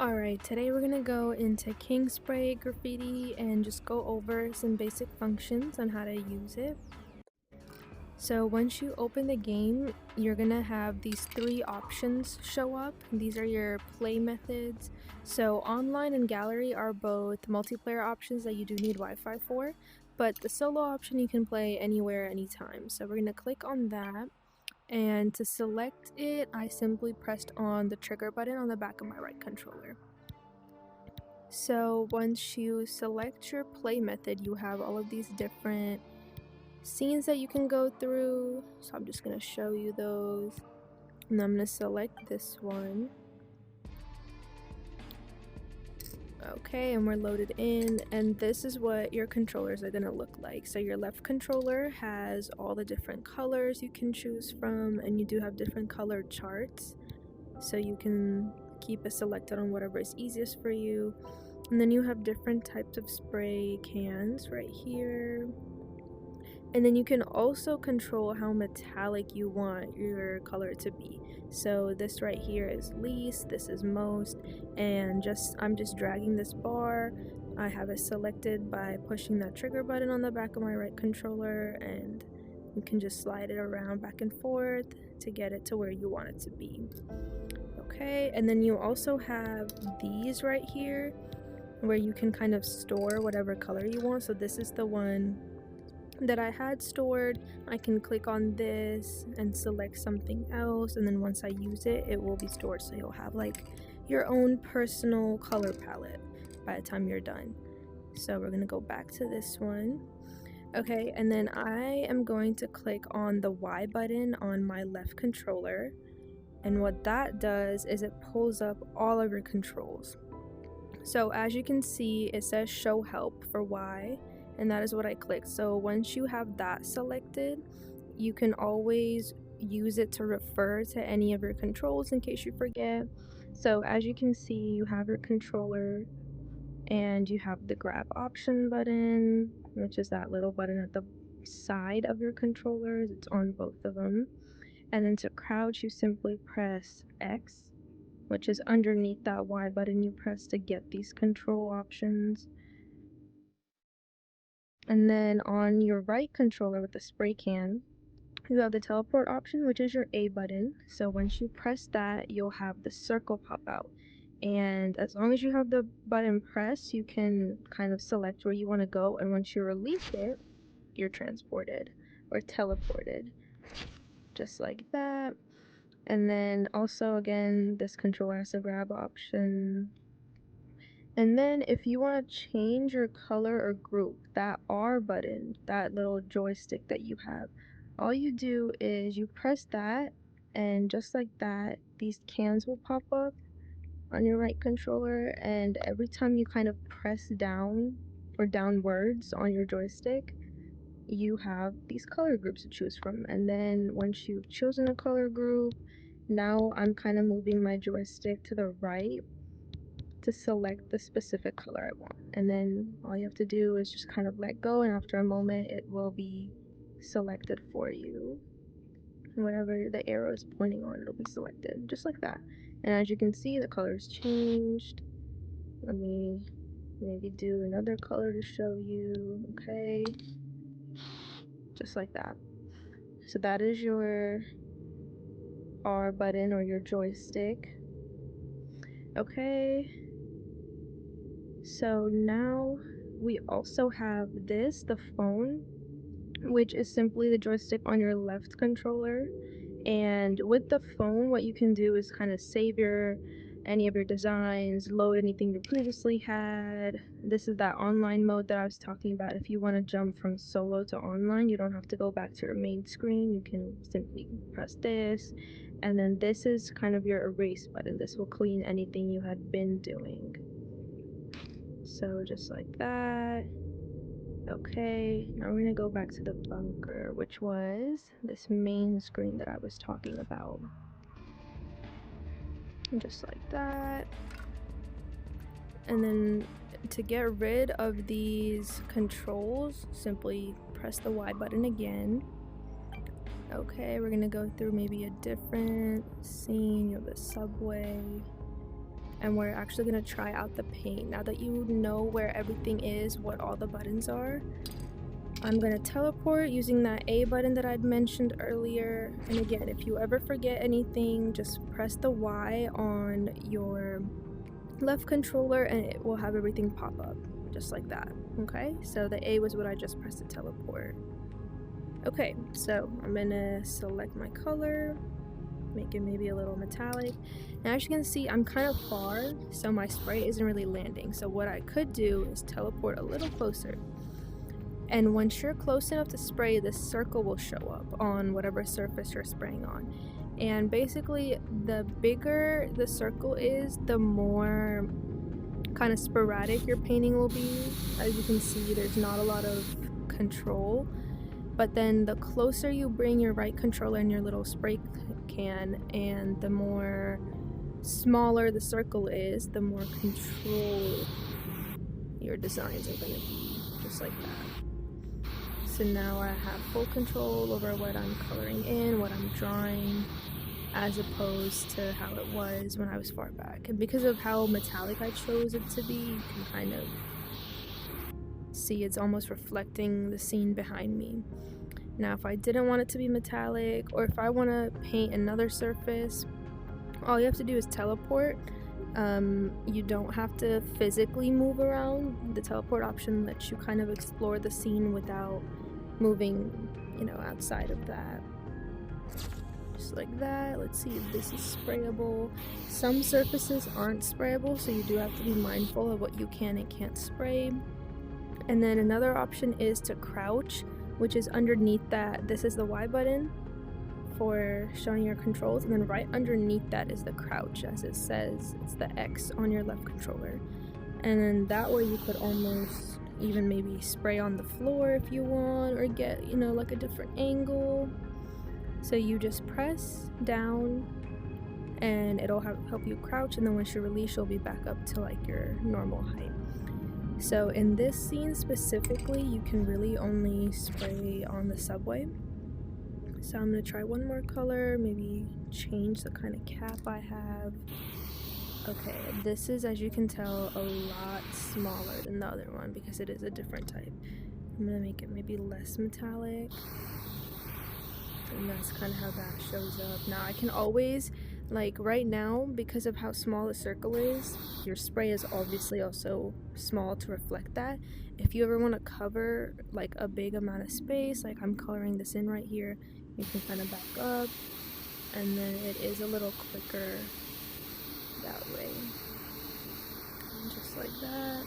Alright, today we're gonna go into Kingspray Graffiti and just go over some basic functions on how to use it. So once you open the game, you're gonna have these three options show up. These are your play methods. So online and gallery are both multiplayer options that you do need Wi-Fi for, but the solo option you can play anywhere, anytime. So we're gonna click on that. And to select it, I simply pressed on the trigger button on the back of my right controller. So once you select your play method, you have all of these different scenes that you can go through. So I'm just going to show you those. And I'm going to select this one. Okay, and we're loaded in, and this is what your controllers are going to look like. So your left controller has all the different colors you can choose from, and you do have different colored charts, so you can keep it selected on whatever is easiest for you. And then you have different types of spray cans right here. And then you can also control how metallic you want your color to be. So this right here is least, this is most, and I'm just dragging this bar. I have it selected by pushing that trigger button on the back of my right controller, and you can just slide it around back and forth to get it to where you want it to be. Okay, and then you also have these right here where you can kind of store whatever color you want. So this is the one that I had stored. I can click on this and select something else, and then once I use it, it will be stored, so you'll have like your own personal color palette by the time you're done. So we're gonna go back to this one. Okay, and then I am going to click on the Y button on my left controller, and what that does is it pulls up all of your controls. So as you can see, it says show help for Y, and that is what I clicked. So once you have that selected, you can always use it to refer to any of your controls in case you forget. So as you can see, you have your controller and you have the grab option button, which is that little button at the side of your controllers. It's on both of them. And then to crouch, you simply press X, which is underneath that Y button you press to get these control options. And then on your right controller with the spray can, you have the teleport option, which is your A button. So once you press that, you'll have the circle pop out. And as long as you have the button pressed, you can kind of select where you want to go. And once you release it, you're transported or teleported. Just like that. And then also, again, this controller has a grab option. And then if you want to change your color or group, that R button, that little joystick that you have, all you do is you press that, and just like that, these cans will pop up on your right controller, and every time you kind of press down or downwards on your joystick, you have these color groups to choose from. And then once you've chosen a color group, now I'm kind of moving my joystick to the right to select the specific color I want, and then all you have to do is just kind of let go, and after a moment it will be selected for you. Whatever the arrow is pointing on, it'll be selected just like that. And as you can see, the color's changed. Let me maybe do another color to show you. Okay, just like that. So that is your R button or your joystick. Okay, so now we also have the phone, which is simply the joystick on your left controller. And with the phone, what you can do is kind of save any of your designs, load anything you previously had. This is that online mode that I was talking about. If you want to jump from solo to online, you don't have to go back to your main screen. You can simply press this, and then this is kind of your erase button. This will clean anything you had been doing. So just like that. Okay, now we're gonna go back to the bunker, which was this main screen that I was talking about. Just like that. And then to get rid of these controls, simply press the Y button again. Okay, we're gonna go through maybe a different scene. You have the subway. and we're actually going to try out the paint. Now that you know where everything is, what all the buttons are, I'm going to teleport using that A button that I'd mentioned earlier. And again, if you ever forget anything, just press the Y on your left controller and it will have everything pop up just like that. Okay, so the A was what I just pressed to teleport. Okay, so I'm gonna select my color, make it maybe a little metallic. Now as you can see, I'm kind of far, so my spray isn't really landing. So what I could do is teleport a little closer. And once you're close enough to spray, this circle will show up on whatever surface you're spraying on. And basically, the bigger the circle is, the more kind of sporadic your painting will be. As you can see, there's not a lot of control. But then the closer you bring your right controller and your little spray can, and the more smaller the circle is, the more control your designs are going to be, just like that. So now I have full control over what I'm coloring in, what I'm drawing, as opposed to how it was when I was far back. And because of how metallic I chose it to be, you can kind of see it's almost reflecting the scene behind me. Now if I didn't want it to be metallic, or if I want to paint another surface, all you have to do is teleport. You don't have to physically move around. The teleport option lets you kind of explore the scene without moving, outside of that. Just like that. Let's see if this is sprayable. Some surfaces aren't sprayable, so you do have to be mindful of what you can and can't spray. And then another option is to crouch, which is underneath that. This is the Y button for showing your controls, and then right underneath that is the crouch, as it says. It's the X on your left controller. And then that way you could almost even maybe spray on the floor if you want, or get, like a different angle. So you just press down and it'll help you crouch, and then once you release, you'll be back up to like your normal height. So in this scene specifically, you can really only spray on the subway. So I'm going to try one more color, maybe change the kind of cap I have. Okay, this is, as you can tell, a lot smaller than the other one because it is a different type. I'm going to make it maybe less metallic. And that's kind of how that shows up. Now I can always, like right now, because of how small the circle is, your spray is obviously also small to reflect that. If you ever want to cover like a big amount of space, like I'm coloring this in right here, you can kind of back up, and then it is a little quicker that way. Just like that.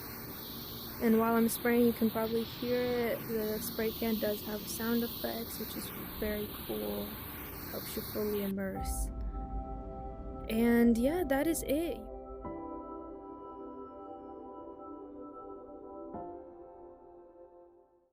And while I'm spraying, you can probably hear it. The spray can does have sound effects, which is very cool. Helps you fully immerse. And yeah, that is it.